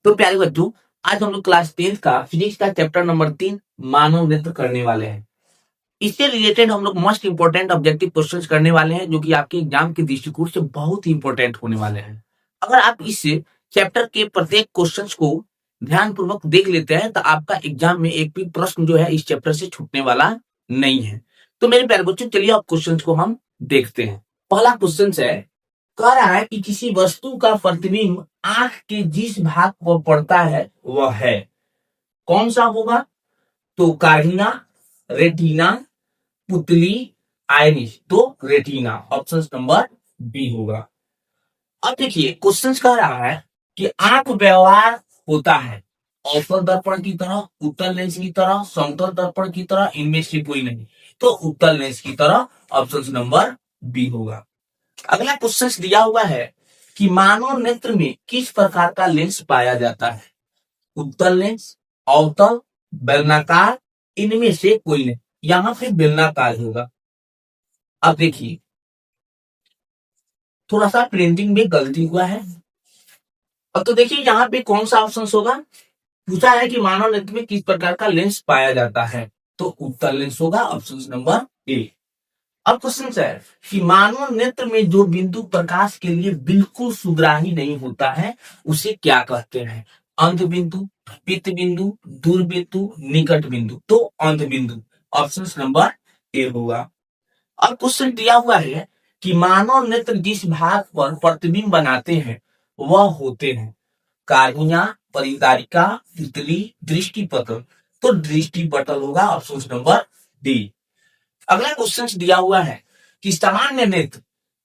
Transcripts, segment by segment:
तो प्यारे बच्चों, आज हम लोग क्लास 10 का फिजिक्स का चैप्टर नंबर 3 मानव नेत्र करने वाले हैं। इससे रिलेटेड हम लोग मोस्ट इंपोर्टेंट ऑब्जेक्टिव क्वेश्चंस करने वाले हैं, जो कि आपके एग्जाम के दृष्टिकोण से बहुत ही इंपोर्टेंट होने वाले हैं। अगर आप इस चैप्टर के प्रत्येक क्वेश्चंस को ध्यान पूर्वक देख लेते हैं, तो आपका एग्जाम में एक भी प्रश्न जो है इस चैप्टर से छूटने वाला नहीं है। तो मेरे प्यारे बच्चों, चलिए अब क्वेश्चंस को हम देखते हैं। पहला क्वेश्चन है, कह रहा है कि किसी वस्तु का प्रतिबिंब आंख के जिस भाग पर पड़ता है वह है, कौन सा होगा? तो कार्निया, रेटिना, पुतली, आइरिस। तो रेटिना, ऑप्शन नंबर बी होगा। अब देखिए क्वेश्चन कह रहा है कि आंख व्यवहार होता है अवतल दर्पण की तरह, उत्तल लेंस की तरह, समतल दर्पण की तरह, इनमें से कोई नहीं। तो उत्तल लेंस की तरह, ऑप्शन नंबर बी होगा। अगला क्वेश्चन दिया हुआ है कि मानव नेत्र में किस प्रकार का लेंस पाया जाता है? उत्तल लेंस, अवतल, बेलनाकार, इनमें से कोई नहीं। यहां पे बेलनाकार होगा। अब देखिए थोड़ा सा प्रिंटिंग में गलती हुआ है। अब तो देखिए यहाँ पे कौन सा ऑप्शन होगा? पूछा है कि मानव नेत्र में किस प्रकार का लेंस पाया जाता है, तो उत्तल लेंस होगा, ऑप्शन नंबर ए। अब क्वेश्चन है कि मानव नेत्र में जो बिंदु प्रकाश के लिए बिल्कुल सुग्राही नहीं होता है उसे क्या कहते हैं? अंध बिंदु, पित्त बिंदु, दूर बिंदु, निकट बिंदु। तो अंध बिंदु, ऑप्शन नंबर ए होगा। अब क्वेश्चन दिया हुआ है कि मानव नेत्र जिस भाग पर प्रतिबिंब बनाते हैं वह होते हैं कार्निया, परिधारिका, पुतली, दृष्टिपटल। तो दृष्टिपटल होगा, ऑप्शन नंबर डी। अगला क्वेश्चन दिया हुआ है कि सामान्य नेत्र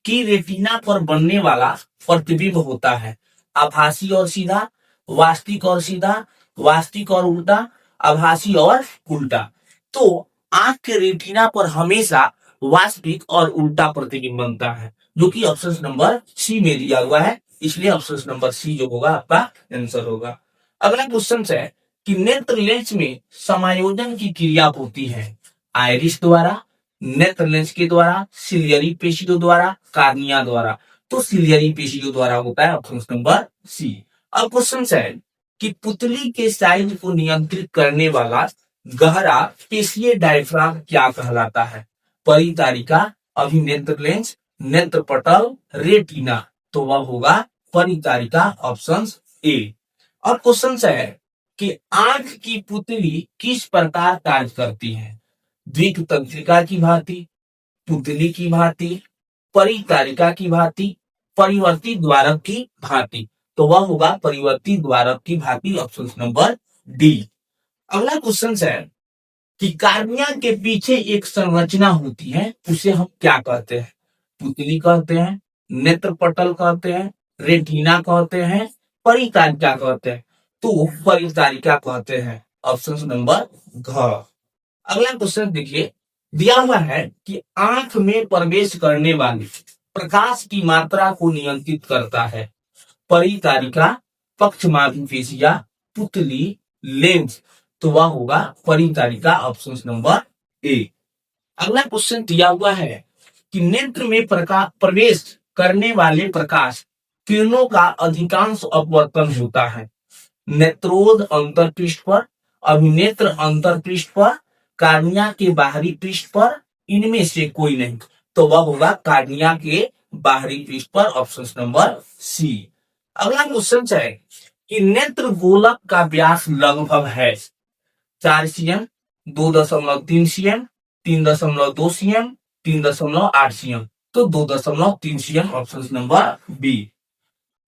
की रेटिना पर बनने वाला प्रतिबिंब होता है आभासी और सीधा, वास्तविक और सीधा, वास्तविक और उल्टा, आभासी और उल्टा। तो आंख के रेटिना पर हमेशा वास्तविक और उल्टा प्रतिबिंब बनता है, जो कि ऑप्शन नंबर सी में दिया हुआ है। इसलिए ऑप्शन नंबर सी जो होगा आपका आंसर होगा। अगला क्वेश्चन है कि नेत्र लेंस में समायोजन की क्रिया होती है आइरिस द्वारा, नेत्र लेंस के द्वारा, सिलियरी पेशियों द्वारा, कार्निया द्वारा। तो सिलियरी पेशियों द्वारा होता है, ऑप्शन नंबर सी। अब क्वेश्चन है कि पुतली के साइज को नियंत्रित करने वाला गहरा पेशीय डायफ्राम क्या कहलाता है? परितारिका, अभिनेत्र लेंस, नेत्र पटल, रेटिना। तो वह होगा परितारिका, ऑप्शन ए। अब क्वेश्चन है कि आंख की पुतली किस प्रकार कार्य करती है? द्विक तंत्रिका की भांति, पुतली की भांति, परितारिका की भांति, परिवर्ती द्वारक की भांति। तो वह होगा परिवर्ती द्वारक की भांति, ऑप्शन नंबर डी। अगला क्वेश्चन है कि कार्निया के पीछे एक संरचना होती है, उसे हम क्या कहते हैं? पुतली कहते हैं, नेत्र पटल कहते हैं, रेटिना कहते हैं, परितारिका कहते हैं। तो परितारिका कहते हैं, ऑप्शन नंबर घ। अगला क्वेश्चन देखिए, दिया हुआ है कि आंख में प्रवेश करने वाले प्रकाश की मात्रा को नियंत्रित करता है परितारिका, पक्षमार्गी पेशिया, पुतली, लेंस। तो वह होगा परितारिका, ऑप्शन नंबर ए। अगला क्वेश्चन दिया हुआ है कि नेत्र में प्रवेश करने वाले प्रकाश किरणों का अधिकांश अपवर्तन होता है नेत्रोद अंतरपृष्ठ पर, अभिनेत्र अंतरपृष्ठ पर, कार्निया के बाहरी पृष्ठ पर, इनमें से कोई नहीं। तो वह होगा कार्निया के बाहरी पृष्ठ पर, ऑप्शन नंबर सी। अगला क्वेश्चन है कि नेत्र गोलक का व्यास लगभग है 4 सीएम, 2.3 सीएम, 3.2 सीएम, 3.8 सीएम। तो 2.3 सीएम, ऑप्शन नंबर बी।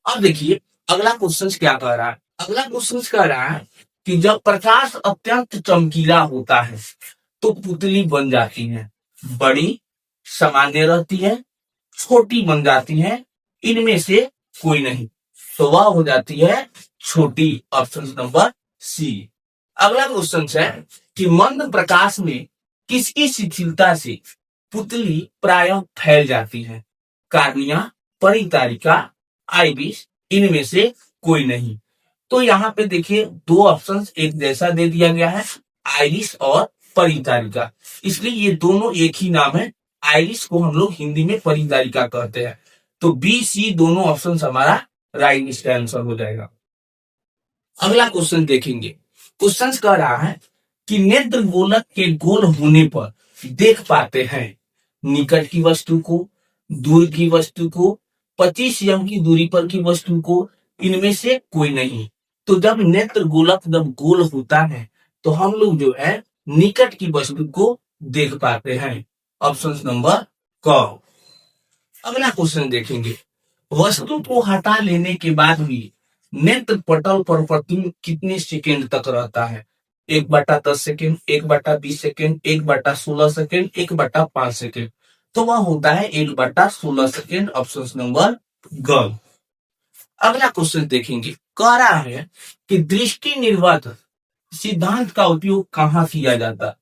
अब देखिए अगला क्वेश्चन क्या कह रहा है? अगला क्वेश्चन कह रहा है कि जब प्रकाश अत्यंत चमकीला होता है तो पुतली बन जाती है बड़ी, सामान्य रहती है, छोटी बन जाती है, इनमें से कोई नहीं। तो वह हो जाती है छोटी, ऑप्शन नंबर सी। अगला क्वेश्चन है कि मंद प्रकाश में किसकी शिथिलता से पुतली प्रायः फैल जाती है? कार्निया, परितारिका, आइरिस, इनमें से कोई नहीं। तो यहाँ पे देखिए दो ऑप्शंस एक जैसा दे दिया गया है, आइरिस और परितारिका। इसलिए ये दोनों एक ही नाम है। आइरिस को हम लोग हिंदी में परितारिका कहते हैं। तो बी सी दोनों ऑप्शन हमारा राइट इसका आंसर हो जाएगा। अगला क्वेश्चन देखेंगे। क्वेश्चन कह रहा है कि नेत्र गोलक के गोल होने पर देख पाते हैं निकट की वस्तु को, दूर की वस्तु को, 25 एम की दूरी पर की वस्तु को, इनमें से कोई नहीं। तो जब नेत्र गोलक जब गोल होता है तो हम लोग जो है निकट की वस्तु को देख पाते हैं। ऑप्शन नंबर क। अगला क्वेश्चन देखेंगे। वस्तु को हटा लेने के बाद भी नेत्र पटल पर प्रतिबिंब कितने सेकेंड तक रहता है? 1/10 सेकेंड, 1/20 सेकेंड, 1/16 सेकेंड, 1/5 सेकेंड। तो वह होता है 1/16 सेकेंड। ऑप्शन नंबर ग। अगला क्वेश्चन देखेंगे। कह रहा है कि दृष्टि निर्वात सिद्धांत का उपयोग कहाँ किया जाता है?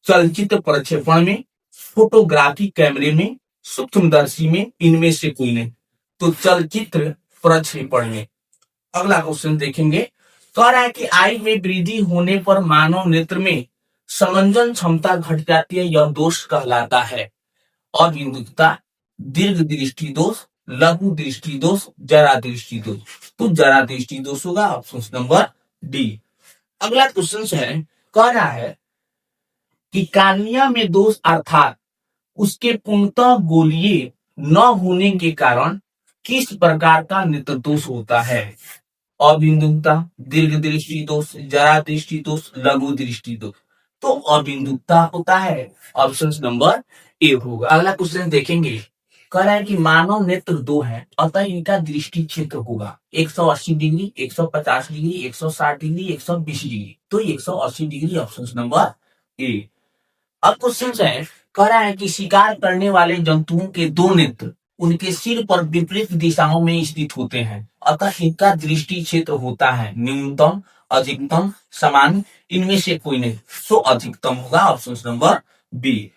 चलचित्र प्रक्षेपण में, फोटोग्राफी कैमरे में, सूक्ष्मदर्शी में, इनमें से कोई नहीं। तो चलचित्र प्रक्षेपण में। अगला क्वेश्चन देखेंगे। कह रहा है कि आयु में वृद्धि होने पर मानव नेत्र में समंजन क्षमता घट जाती है, यह दोष कहलाता है अबिंदुकता, दीर्घ दृष्टि दोष, लघु दृष्टि दोष, जरा दृष्टि दोष। तो जरा दृष्टि दोष होगा। Option number D. अगला क्वेश्चन है। कह रहा है कि कार्निया में दोष अर्थात उसके पूर्णतः गोलीय न होने के कारण किस प्रकार का नेत्र दोष होता है? अबिंदुकता, दीर्घ दृष्टि दोष, जरा दृष्टि दोष, लघु दृष्टि दोष। तो अबिंदुकता होता है। ऑप्शन नंबर ए होगा। अगला क्वेश्चन देखेंगे। कह रहा है कि मानव नेत्र दो है, अतः इनका दृष्टि क्षेत्र होगा 180 डिग्री, 150 डिग्री, 160 डिग्री, 120 डिग्री। तो 180 डिग्री। Option number A. अब क्वेश्चन है। कह रहा है कि शिकार करने वाले जंतुओं के दो नेत्र उनके सिर पर विपरीत दिशाओं में स्थित होते हैं, अतः इनका दृष्टि क्षेत्र होता है न्यूनतम, अधिकतम, सामान्य, इनमें से कोई नहीं। तो अधिकतम होगा। Option number B.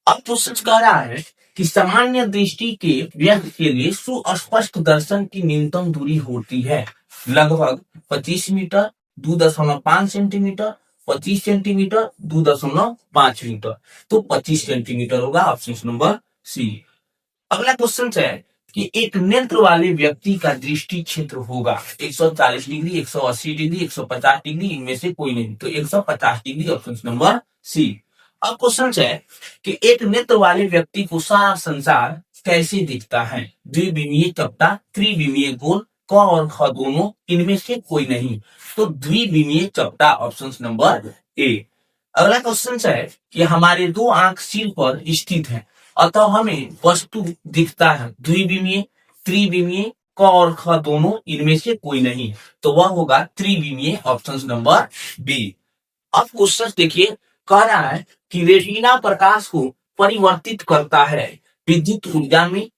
अब क्वेश्चन कह रहा है कि सामान्य दृष्टि के व्यक्ति के लिए सुस्पष्ट दर्शन की न्यूनतम दूरी होती है लगभग 25 मीटर, 2.5 सेंटीमीटर, 25 सेंटीमीटर, 2.5 मीटर। तो 25 सेंटीमीटर होगा। Option number C. अगला क्वेश्चन है कि एक नेत्र वाले व्यक्ति का दृष्टि क्षेत्र होगा 140 डिग्री, 180 डिग्री, 150 डिग्री, इनमें से कोई नहीं। तो 150 डिग्री। Option number C. अब क्वेश्चन है कि एक नेत्र वाले व्यक्ति को सारा संसार कैसे दिखता है? द्विविमीय चपटा, त्रिविमीय गोल, क और ख दोनों, इनमें से कोई नहीं। तो द्विविमीय चपटा। Option number A. अगला क्वेश्चन है कि हमारे दो आंख सिर पर स्थित है, अतः हमें वस्तु दिखता है द्विविमीय, त्रिविमीय, क और ख दोनों, इनमें से कोई नहीं। तो वह होगा त्रिविमीय। Option number B. अब क्वेश्चन देखिए। कह रहा है कि रेटिना प्रकाश को परिवर्तित करता है विद्युत ऊर्जा में,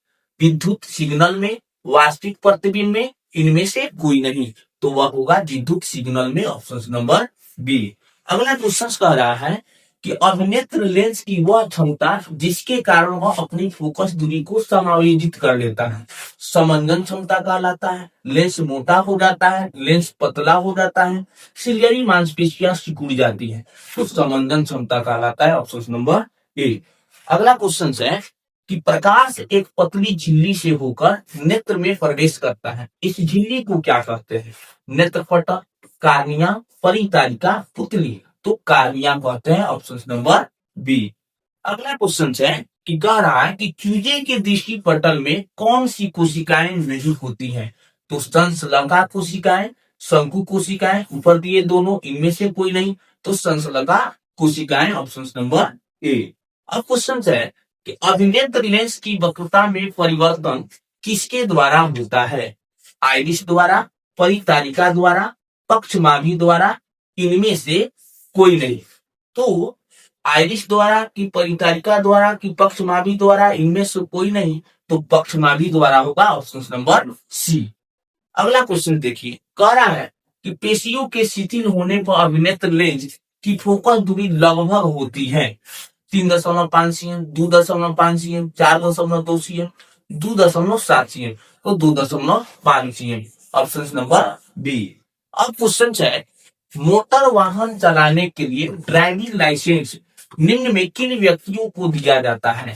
विद्युत सिग्नल में, वास्तविक प्रतिबिंब में, इनमें से कोई नहीं। तो वह होगा विद्युत सिग्नल में। Option number B. अगला क्वेश्चन कह रहा है कि अभिनेत्र लेंस की वह क्षमता जिसके कारण वह अपनी फोकस दूरी को समायोजित कर लेता है समंजन क्षमता कहलाता है। लेंस मोटा हो जाता है, लेंस पतला हो जाता है, सिलियरी मांसपेशियां सिकुड़ जाती है, तो समंजन क्षमता कहलाता है। Option number A. अगला क्वेश्चन है कि प्रकाश एक पतली झिल्ली से होकर नेत्र में प्रवेश करता है, इस झिल्ली को क्या कहते हैं? नेत्रपटल, कार्निया, परितारिका, पुतली। तो कार्निया कहते हैं। Option number B. अगला क्वेश्चन है कि कह रहा है कि चूजे के दृष्टि पटल में कौन सी कोशिकाएं नहीं होती हैं? तो संसलगा कोशिकाएं, शंकु कोशिकाएं, ऊपर दिए दोनों, इनमें से कोई नहीं। तो संसलगा कोशिकाएं। Option number A. अब क्वेश्चन है कि अभिनेत्र लेंस की वक्रता में परिवर्तन किसके द्वारा होता है? आइरिस द्वारा, परितारिका द्वारा, पक्षमाभी द्वारा, इनमें से कोई नहीं। तो आइरिस द्वारा कि परितारिका द्वारा कि पक्षमाभी द्वारा, इनमें से कोई नहीं। तो पक्षमाभी द्वारा होगा। Option number C. अगला क्वेश्चन देखिए। कह रहा है कि पेशियों के शिथिल होने पर अभिनेत्र लेंस की फोकस दूरी लगभग होती है 3.5 सीएम, 2.5 सीएम, 4.2 सीएम, 2.7 सीएम। तो 2.5 सीएम। Option number B. अब क्वेश्चन है मोटर वाहन चलाने के लिए ड्राइविंग लाइसेंस निम्न में किन व्यक्तियों को दिया जाता है?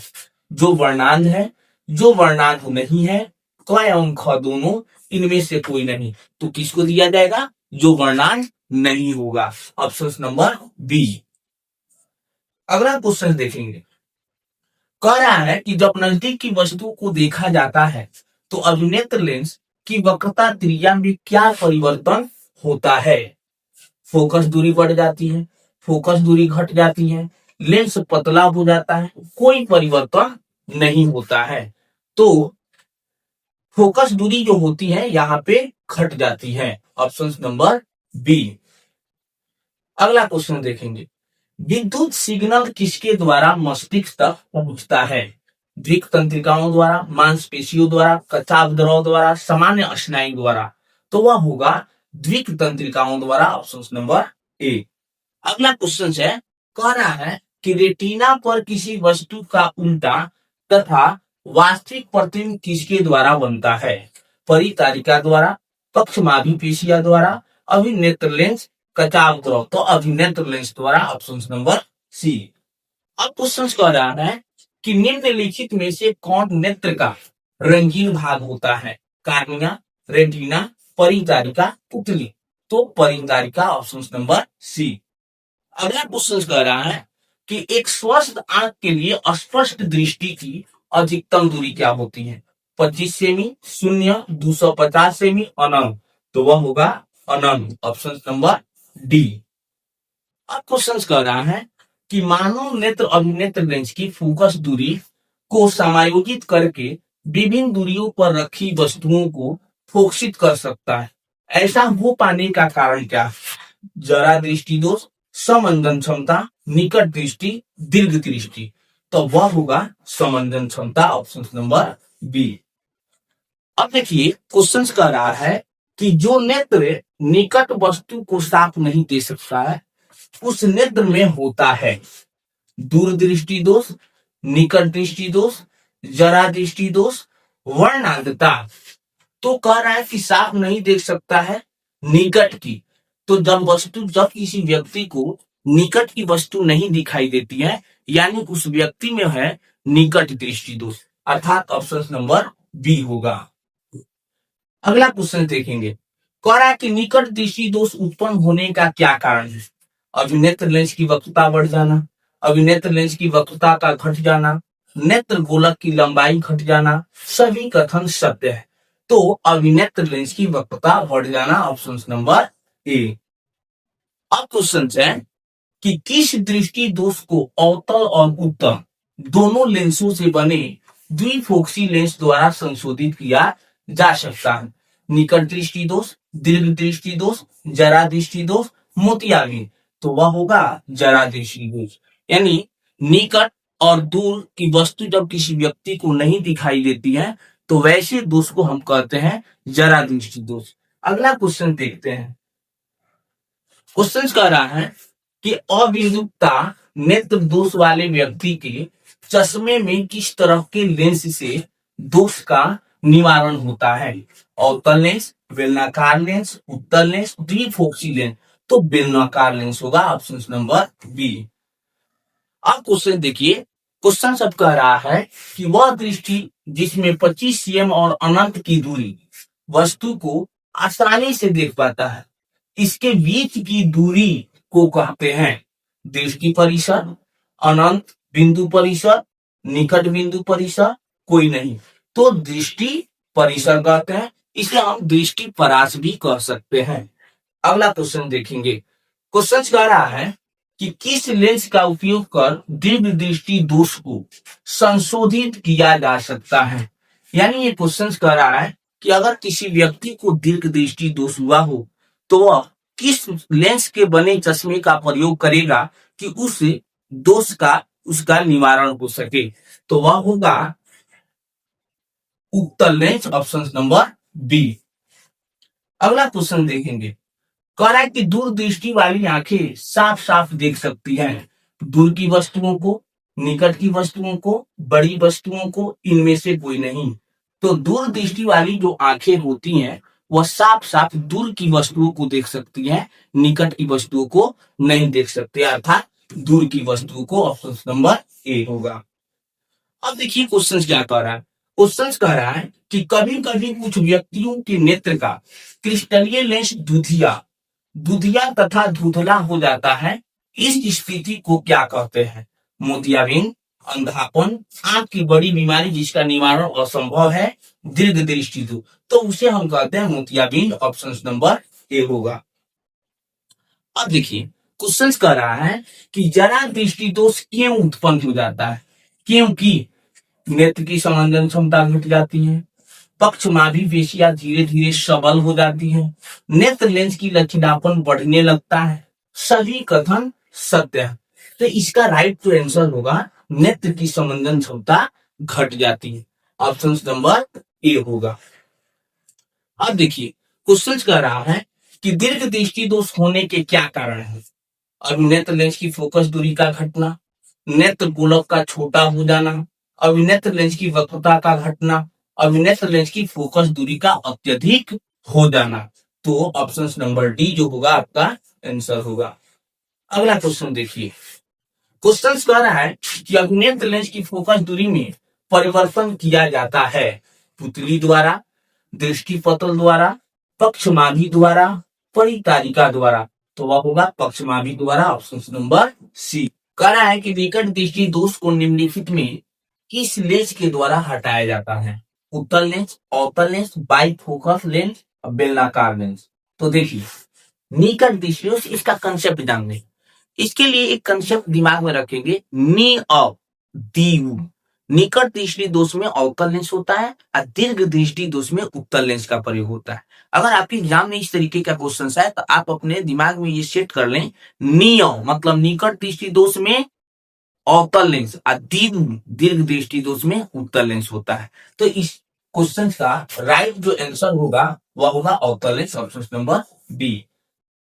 जो वर्णांध है, जो वर्णांध नहीं है, क एवं ख दोनों, इनमें से कोई नहीं। तो किसको दिया जाएगा? जो वर्णांत नहीं होगा। Option number B. अगला क्वेश्चन देखेंगे, कह रहा है कि जब नजदीक की वस्तु को देखा जाता है तो अभिनेत्र लेंस की वक्रता त्रिज्या में क्या परिवर्तन होता है। फोकस दूरी बढ़ जाती है, फोकस दूरी घट जाती है, लेंस पतला हो जाता है, कोई परिवर्तन नहीं होता है। तो फोकस दूरी जो होती है यहाँ पे घट जाती है। Option number B. अगला क्वेश्चन देखेंगे, विद्युत सिग्नल किसके द्वारा मस्तिष्क तक पहुंचता है। दृक तंत्रिकाओं द्वारा, मांसपेशियों द्वारा, कचाव द्रव द्वारा, सामान्य स्नायु द्वारा। तो वह होगा द्विक तंत्रिकाओं द्वारा। Option number A. अगला क्वेश्चन है, कह रहा है कि रेटिना पर किसी वस्तु का उल्टा तथा वास्तविक प्रतिबिंब किसके द्वारा बनता है। परितारिका द्वारा, पक्षमाभि पेशिया द्वारा, अभिनेत्र लेंस, कचाव द्रव। तो अभिनेत्र लेंस द्वारा। Option number C. अब क्वेश्चन कह रहा है कि निम्नलिखित में से कौन नेत्र का रंगीन भाग होता है। कार्निया, रेटिना, परितारिका, पुतली। तो परितारिका। Option number C. अगला क्वेश्चन कह रहा है कि एक स्वस्थ आंख के लिए स्पष्ट दृष्टि की अधिकतम दूरी क्या होती है। 25 सेमी, 0, 250 सेमी, अनंत। तो वह होगा अनंत। Option number D. अब क्वेश्चन कह रहा है कि मानव नेत्र अभिनेत्र लेंस की फोकस दूरी को समायोजित करके विभिन्न दूरियों पर रखी वस्तुओं को फोकसित कर सकता है। ऐसा हो पाने का कारण क्या है। जरा दृष्टि दोष, समंदन क्षमता, निकट दृष्टि, दीर्घ दृष्टि। तो वह होगा समंदन क्षमता। Option number B. अब देखिए क्वेश्चन कह रहा है कि जो नेत्र निकट वस्तु को साफ नहीं दे सकता है उस नेत्र में होता है दूरदृष्टि दोष, निकट दृष्टि दोष, जरा दृष्टि दोष, वर्णांधता। तो कह रहा है कि साफ नहीं देख सकता है निकट की। तो जब किसी व्यक्ति को निकट की वस्तु नहीं दिखाई देती है यानी उस व्यक्ति में है निकट दृष्टि दोष, अर्थात ऑप्शन नंबर बी होगा। अगला क्वेश्चन देखेंगे, कह रहा है कि निकट दृष्टि दोष उत्पन्न होने का क्या कारण है। अभिनेत्र लेंस की वक्रता बढ़ जाना, अभिनेत्र लेंस की वक्रता का घट जाना, नेत्र गोलक की लंबाई घट जाना। सभी कथन सत्य है। तो अभिनेत्र लेंस की वक्रता बढ़ जाना। Option number A. अब क्वेश्चन है कि किस दृष्टि दोष को अवतल और उत्तल दोनों लेंसों से बने द्विफोक्सी लेंस द्वारा संशोधित किया जा सकता है। निकट दृष्टि दोष, दीर्घ दृष्टि दोष, जरा दृष्टि दोष, मोतियाबिंद। तो वह होगा जरा दृष्टि दोष। यानी निकट और दूर की वस्तु जब किसी व्यक्ति को नहीं दिखाई देती है तो वैसे दोष को हम कहते हैं जरा दृष्टि दोष। अगला क्वेश्चन देखते हैं। क्वेश्चन कह रहा है कि अविद्युतता नेत्र दोष वाले व्यक्ति के चश्मे में किस तरह के लेंस से दोष का निवारण होता है। अवतल लेंस, बेलनाकार लेंस, उत्तल लेंस, द्विफोक्सी लेंस। तो बेलनाकार लेंस होगा। Option number B. अब क्वेश्चन देखिए, क्वेश्चन सब कह रहा है कि वह दृष्टि जिसमें 25 cm और अनंत की दूरी वस्तु को आसानी से देख पाता है इसके बीच की दूरी को कहते हैं दृष्टि परिसर, अनंत बिंदु परिसर, निकट बिंदु परिसर, कोई नहीं। तो दृष्टि परिसर कहते हैं, इसे हम दृष्टि परास भी कह सकते हैं। अगला क्वेश्चन देखेंगे। क्वेश्चन कह रहा है कि किस लेंस का उपयोग कर दीर्घ दृष्टि दोष को संशोधित किया जा सकता है। यानी ये क्वेश्चन कह रहा है कि अगर किसी व्यक्ति को दीर्घ दृष्टि दोष हुआ हो तो वह किस लेंस के बने चश्मे का प्रयोग करेगा कि उस दोष का उसका निवारण हो सके। तो वह होगा उत्तल लेंस। Option number B. अगला क्वेश्चन देखेंगे। कह रहा है कि दूरदृष्टि वाली आंखें साफ साफ देख सकती हैं दूर की वस्तुओं को, निकट की वस्तुओं को, बड़ी वस्तुओं को, इनमें से कोई नहीं। तो दूरदृष्टि वाली जो आंखें होती हैं वह साफ साफ दूर की वस्तुओं को देख सकती हैं, निकट की वस्तुओं को नहीं देख सकते, अर्थात दूर की वस्तुओं को। ऑप्शन नंबर ए होगा। अब देखिए क्वेश्चन क्या कह रहा है। क्वेश्चन कह रहा है कि कभी कभी कुछ व्यक्तियों के नेत्र का क्रिस्टलीय लेंस दुधिया दुधिया तथा धुंधला हो जाता है, इस स्थिति को क्या कहते हैं? मोतियाबिंद, अंधापन, आंख की बड़ी बीमारी जिसका निवारण असंभव है, दीर्घ दृष्टि तो उसे हम कहते हैं मोतियाबिंद। ऑप्शन नंबर ए होगा। अब देखिए क्वेश्चन कह रहा है कि जरा दृष्टि दोष क्यों उत्पन्न हो जाता है? क्योंकि नेत्र की संवेदन क्षमता घट जाती है, पक्षमाभी पेशियां धीरे धीरे सबल हो जाती है, नेत्र लेंस की लचीलापन बढ़ने लगता है। सभी कथन सत्य है, तो इसका राइट टू आंसर होगा नेत्र की संवेदन क्षमता घट जाती है। ऑप्शन नंबर ए होगा। अब देखिए क्वेश्चन कह रहा है कि दीर्घ दृष्टि दोष होने के क्या कारण है? अब नेत्र लेंस की फोकस दूरी का घटना, नेत्र गोलक का छोटा हो जाना, अभिनेत्र लेंस की वक्रता का घटना, अभिनेत्र लेंस की फोकस दूरी का अत्यधिक हो जाना। तो ऑप्शन नंबर डी जो होगा आपका आंसर होगा। अगला क्वेश्चन देखिए, क्वेश्चन कह रहा है कि अभिनेत्र लेंस की फोकस दूरी में परिवर्तन किया जाता है पुतली द्वारा, दृष्टिपटल द्वारा, पक्षमाभी द्वारा, परितारिका द्वारा। तो वह होगा पक्षमाभी द्वारा। Option number C. कह रहा है कि विकट दृष्टि दोष को निम्नलिखित में किस लेंस के द्वारा हटाया जाता है? उत्तल लेंस, अवतल लेंस, बाइफोकस लेंस, बेलनाकार लेंस। तो देखिए निकट दृष्टि दोष, इसका कंसेप्ट जान लें। इसके लिए एक कंसेप्ट दिमाग में रखेंगे, नी ऑफ दी। निकट दृष्टि दोष में अवतल लेंस होता है और दीर्घ दृष्टि दोष में उत्तल लेंस का प्रयोग होता है। अगर आपके एग्जाम में इस तरीके का क्वेश्चन है तो आप अपने दिमाग में ये सेट कर लें, नियो मतलब निकट दृष्टि दोष में अवतल लेंस और दीर्घ दृष्टि दोष में उत्तल लेंस होता है। तो इस क्वेश्चन का राइट जो आंसर होगा वह होगा अवतल लेंस। Option number B.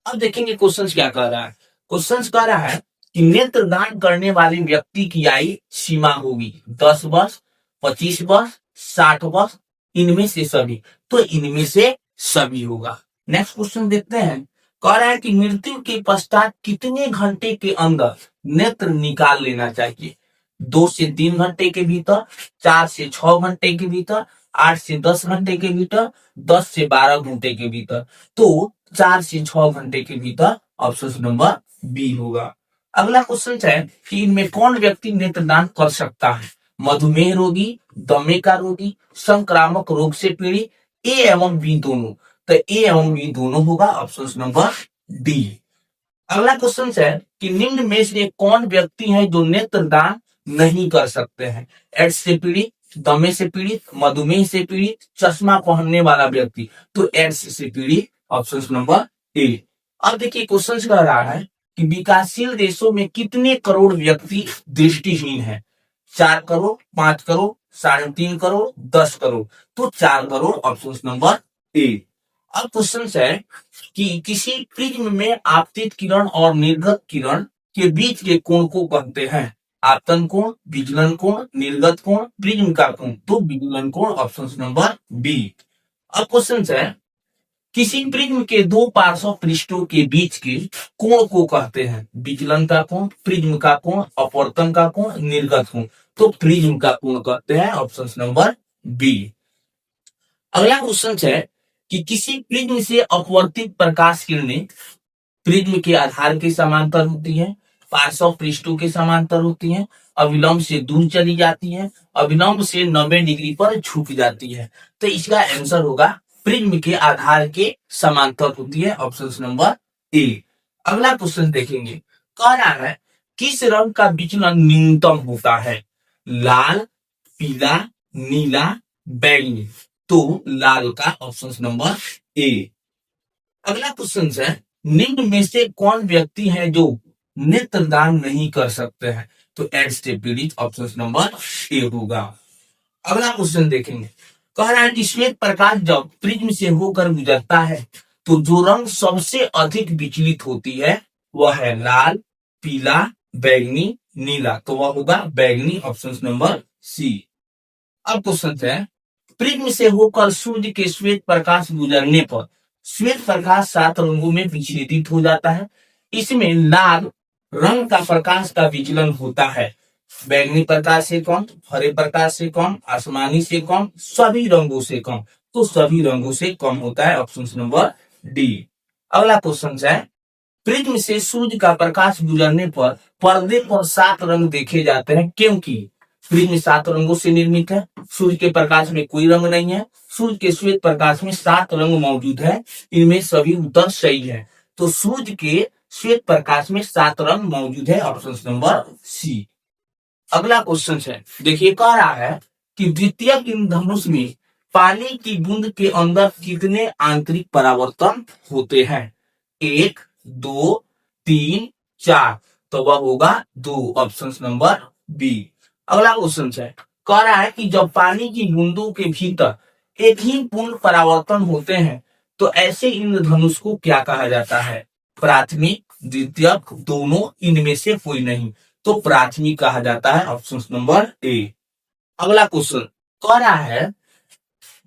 अब देखेंगे क्वेश्चन क्या कह रहा है। क्वेश्चन कह रहा है कि नेत्रदान करने वाले व्यक्ति की आयु सीमा होगी 10 वर्ष, 25 वर्ष, 60 वर्ष, इनमें से सभी। तो इनमें से सभी होगा। नेक्स्ट क्वेश्चन देखते हैं। कह रहा है कि मृत्यु के पश्चात कितने घंटे के अंदर नेत्र निकाल लेना चाहिए? 2 से 3 घंटे के भीतर, 4 से 6 घंटे के भीतर, 8 से 10 घंटे के भीतर, 10 से 12 घंटे के भीतर। तो 4 से 6 घंटे के भीतर। ऑप्शन नंबर बी होगा। अगला क्वेश्चन है कि इनमें कौन व्यक्ति नेत्रदान कर सकता है? मधुमेह रोगी, दमे का रोगी, संक्रामक रोग से पीड़ित, ए एवं बी दोनों। तो ए एवं बी दोनों होगा। Option number D. अगला क्वेश्चन है कि निम्न में से कौन व्यक्ति है जो नेत्रदान नहीं कर सकते हैं? एड्स से पीड़ित, दमे से पीड़ित, मधुमेह से पीड़ित, चश्मा पहनने वाला व्यक्ति। तो एड्स से पीड़ित। Option number A. अब देखिए क्वेश्चन कह रहा है कि विकासशील देशों में कितने करोड़ व्यक्ति दृष्टिहीन है? 4 करोड़, 5 करोड़, 3.5 करोड़, 10 करोड़। तो 4 करोड़। Option number A. अब क्वेश्चन है कि किसी प्रिज्म में आपतित किरण और निर्गत किरण के बीच के कोण को कहते हैं? आपतन कोण, विचलन कोण, निर्गत कोण, प्रिज्म का कोण। तो विचलन कोण। Option number B. अब क्वेश्चन है किसी प्रिज्म के दो पार्श्व पृष्ठों के बीच के कोण को कहते हैं? विचलन का कोण, प्रिज्म का कोण, अपवर्तन का कोण, निर्गत कोण। तो प्रिज्म का कोण कहते हैं। Option number B. अगला क्वेश्चन है कि किसी प्रिज्म से अपवर्तित प्रकाश किरणें प्रिज्म के आधार के समांतर होती है, पार्श्व पृष्ठों के समांतर होती है, अविलंब से दूर चली जाती है, अविलंब से 90 डिग्री पर झुक जाती है। तो इसका आंसर होगा प्रिज्म के आधार के समांतर होती है। Option number A. अगला क्वेश्चन देखेंगे। कह रहा है किस रंग का विचलन न्यूनतम होता है? लाल, पीला, नीला, बैंगनी। तो लाल का। Option number A. अगला क्वेश्चन है निम्न में से कौन व्यक्ति है जो नेत्रदान नहीं कर सकते हैं? तो एड्स से पीड़ित। ऑप्शन नंबर ए होगा। अगला क्वेश्चन देखेंगे। कह रहा है कि श्वेत प्रकाश जब प्रिज्म से होकर गुजरता है तो जो रंग सबसे अधिक विचलित होती है वह है लाल, पीला, बैंगनी, नीला। तो वह होगा बैंगनी। Option number C. अब क्वेश्चन है प्रिज्म से होकर सूर्य के श्वेत प्रकाश गुजरने पर श्वेत प्रकाश 7 रंगों में विच्छेदित हो जाता है। इसमें लाल रंग का प्रकाश का विचलन होता है बैंगनी प्रकाश से कम, हरे प्रकाश से कम, आसमानी से कम, सभी रंगों से कम। तो सभी रंगों से कम होता है। Option number D. अगला क्वेश्चन है, प्रिज्म से सूर्य का प्रकाश गुजरने पर पर्दे पर 7 रंग देखे जाते हैं, क्योंकि प्रिज्म 7 रंगों से निर्मित है। सूर्य के प्रकाश में कोई रंग नहीं है। सूर्य के श्वेत प्रकाश में 7 रंग मौजूद है। इनमें सभी उत्तर सही है। तो सूर्य के श्वेत प्रकाश में 7 रंग मौजूद है, ऑप्शन नंबर सी। अगला क्वेश्चन है, देखिए कह रहा है कि द्वितीयक इंद्रधनुष में पानी की बूंद के अंदर कितने आंतरिक परावर्तन होते हैं? 1, 2, 3, 4। तो वह होगा 2, ऑप्शन नंबर बी। अगला क्वेश्चन है, कह रहा है कि जब पानी की बूंदों के भीतर एक ही पूर्ण परावर्तन होते हैं तो ऐसे इंद्रधनुष को क्या कहा जाता है? प्राथमिक, द्वितीयक, दोनों, इनमें से कोई नहीं। तो प्राथमिक कहा जाता है, ऑप्शन नंबर ए। अगला क्वेश्चन कह रहा है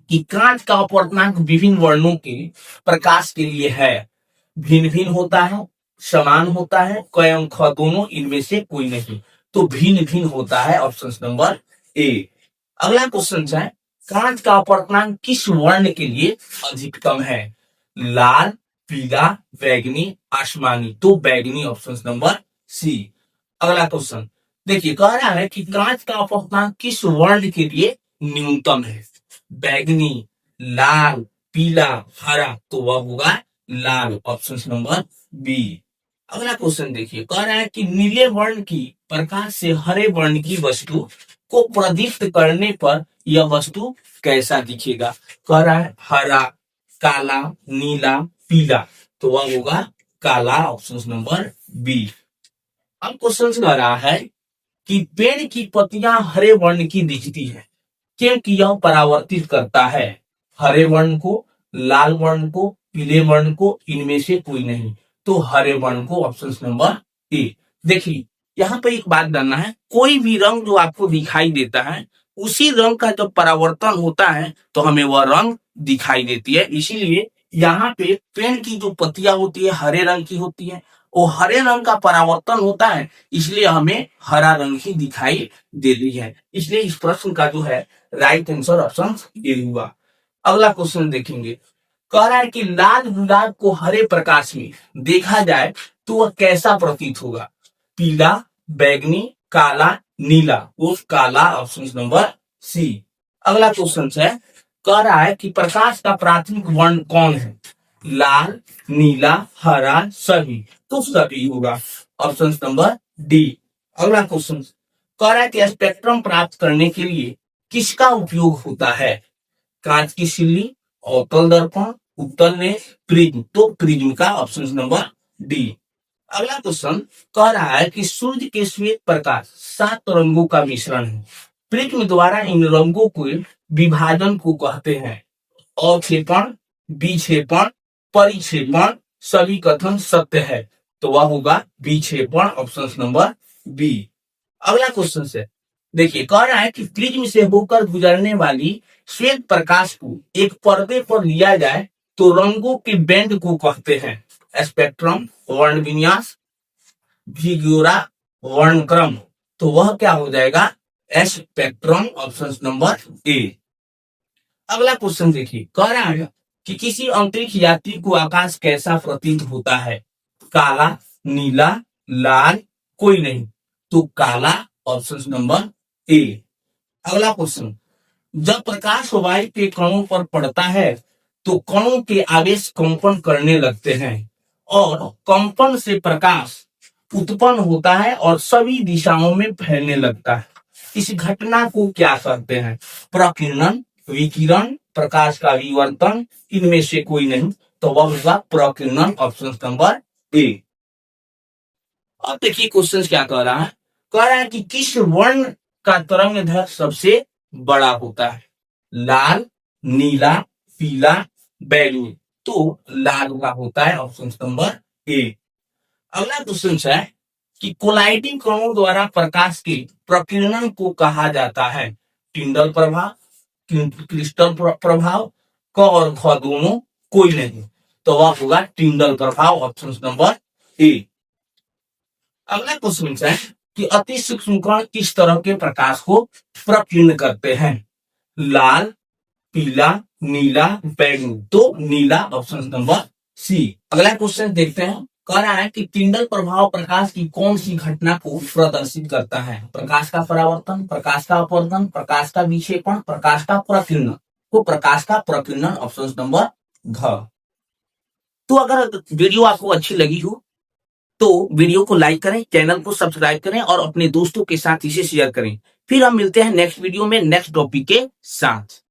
कि कांच का अपवर्तनांक विभिन्न वर्णों के प्रकाश के लिए है, भिन्न भिन्न होता है, समान होता है, क एवं ख दोनों, इनमें से कोई नहीं। तो भिन्न भिन्न होता है, ऑप्शन नंबर ए। अगला क्वेश्चन है, कांच का अपवर्तनांक किस वर्ण के लिए अधिकतम है? लाल, पीला, बैगनी, आसमानी। तो बैगनी, ऑप्शन नंबर सी। अगला क्वेश्चन देखिए, कह रहा है कि कांच का अपवर्तनांक किस वर्ण के लिए न्यूनतम है? बैगनी, लाल, पीला, हरा। तो वह होगा लाल, ऑप्शन नंबर बी। अगला क्वेश्चन देखिए, कह रहा है कि नीले वर्ण की प्रकाश से हरे वर्ण की वस्तु को प्रदीप्त करने पर यह वस्तु कैसा दिखेगा? कह रहा है हरा, काला, नीला, पीला। तो वह होगा काला, ऑप्शन नंबर बी। अब क्वेश्चन कह रहा है कि पेड़ की पत्तियां हरे वर्ण की दिखती है, क्योंकि यह परावर्तित करता है हरे वर्ण को, लाल वर्ण को, पीले वर्ण को, इनमें से कोई नहीं। तो हरे वर्ण को, ऑप्शन नंबर ए। देखिए यहाँ पे एक बात जानना है, कोई भी रंग जो आपको दिखाई देता है उसी रंग का जब परावर्तन होता है तो हमें वह रंग दिखाई देती है। इसीलिए यहाँ पे पेड़ की जो पत्तियां होती है हरे रंग की होती है, वो हरे रंग का परावर्तन होता है, इसलिए हमें हरा रंग ही दिखाई दे रही है। इसलिए इस प्रश्न का जो है राइट आंसर ऑप्शन ए हुआ। अगला क्वेश्चन देखेंगे, कह रहा है कि लाल गुलाब को हरे प्रकाश में देखा जाए तो वह कैसा प्रतीत होगा? पीला, बैगनी, काला, नीला। वो काला, ऑप्शन नंबर सी। अगला क्वेश्चन है, कह रहा है कि प्रकाश का प्राथमिक वर्ण कौन है? लाल, नीला, हरा, सभी। तो सभी होगा, ऑप्शन नंबर डी। अगला क्वेश्चन कह रहा है कि स्पेक्ट्रम प्राप्त करने के लिए किसका उपयोग होता है? कांच की सिल्ली, अवतल दर्पण, उत्तल लेंस, प्रिज्म। तो प्रिज्म का, ऑप्शन नंबर डी। अगला क्वेश्चन कह रहा है कि सूर्य के श्वेत प्रकाश 7 रंगों का मिश्रण है। प्रिज्म द्वारा इन रंगों को विभाजन को कहते हैं अवक्षेपण, विक्षेपण, परिक्षेपण, सभी कथन सत्य है। तो वह होगा विक्षेपण, ऑप्शन नंबर बी। अगला क्वेश्चन है, देखिए कह रहा है कि प्रिज्म से होकर गुजरने वाली श्वेत प्रकाश को एक पर्दे पर लिया जाए तो रंगों के बैंड को कहते हैं स्पेक्ट्रम, वर्ण विन्यास, फिग्यूरा, वर्णक्रम। तो वह क्या हो जाएगा? Spectrum, option number A. अगला क्वेश्चन देखिए, कह रहा है कि किसी अंतरिक्ष यात्री को आकाश कैसा प्रतीत होता है? काला, नीला, लाल, कोई नहीं। तो काला, ऑप्शन नंबर ए। अगला क्वेश्चन, जब प्रकाश वायु के कणों पर पड़ता है तो कणों के आवेश कंपन करने लगते हैं और कंपन से प्रकाश उत्पन्न होता है और सभी दिशाओं में फैलने लगता है। इस घटना को क्या कहते हैं? प्रकीर्णन, विकिरण, प्रकाश का विवर्तन, इनमें से कोई नहीं। तो वह होगा प्रकीर्णन, ऑप्शन नंबर ए। अब देखिए क्वेश्चन क्या कह रहा है, कह रहा है कि किस वर्ण का तरंग दैर्घ्य सबसे बड़ा होता है? लाल, नीला, पीला, बैगनी। तो लाल का होता है, ऑप्शन नंबर ए। अगला क्वेश्चन है कि कोलाइडिंग कणों द्वारा प्रकाश के प्रकीर्णन को कहा जाता है टिंडल प्रभाव, क्रिस्टल प्रभाव, क और ख दोनों, कोई नहीं। तो वह होगा टिंडल प्रभाव, ऑप्शन नंबर ए। अगला क्वेश्चन है कि अति सूक्ष्म कण किस तरह के प्रकाश को प्रकीर्ण करते हैं? लाल, पीला, नीला, बैगनी। तो नीला, ऑप्शन नंबर सी। अगला क्वेश्चन देखते हैं। कह रहा है कि टिंडल प्रभाव प्रकाश की कौन सी घटना को प्रदर्शित करता है? प्रकाश का परावर्तन, प्रकाश का अपवर्तन, प्रकाश का विक्षेपण, प्रकाश का प्रकीर्णन। तो प्रकाश का प्रकीर्णन ऑप्शन नंबर घ। तो अगर वीडियो आपको अच्छी लगी हो तो वीडियो को लाइक करें, चैनल को सब्सक्राइब करें और अपने दोस्तों के साथ इसे शेयर करें। फिर हम मिलते हैं नेक्स्ट वीडियो में नेक्स्ट टॉपिक के साथ।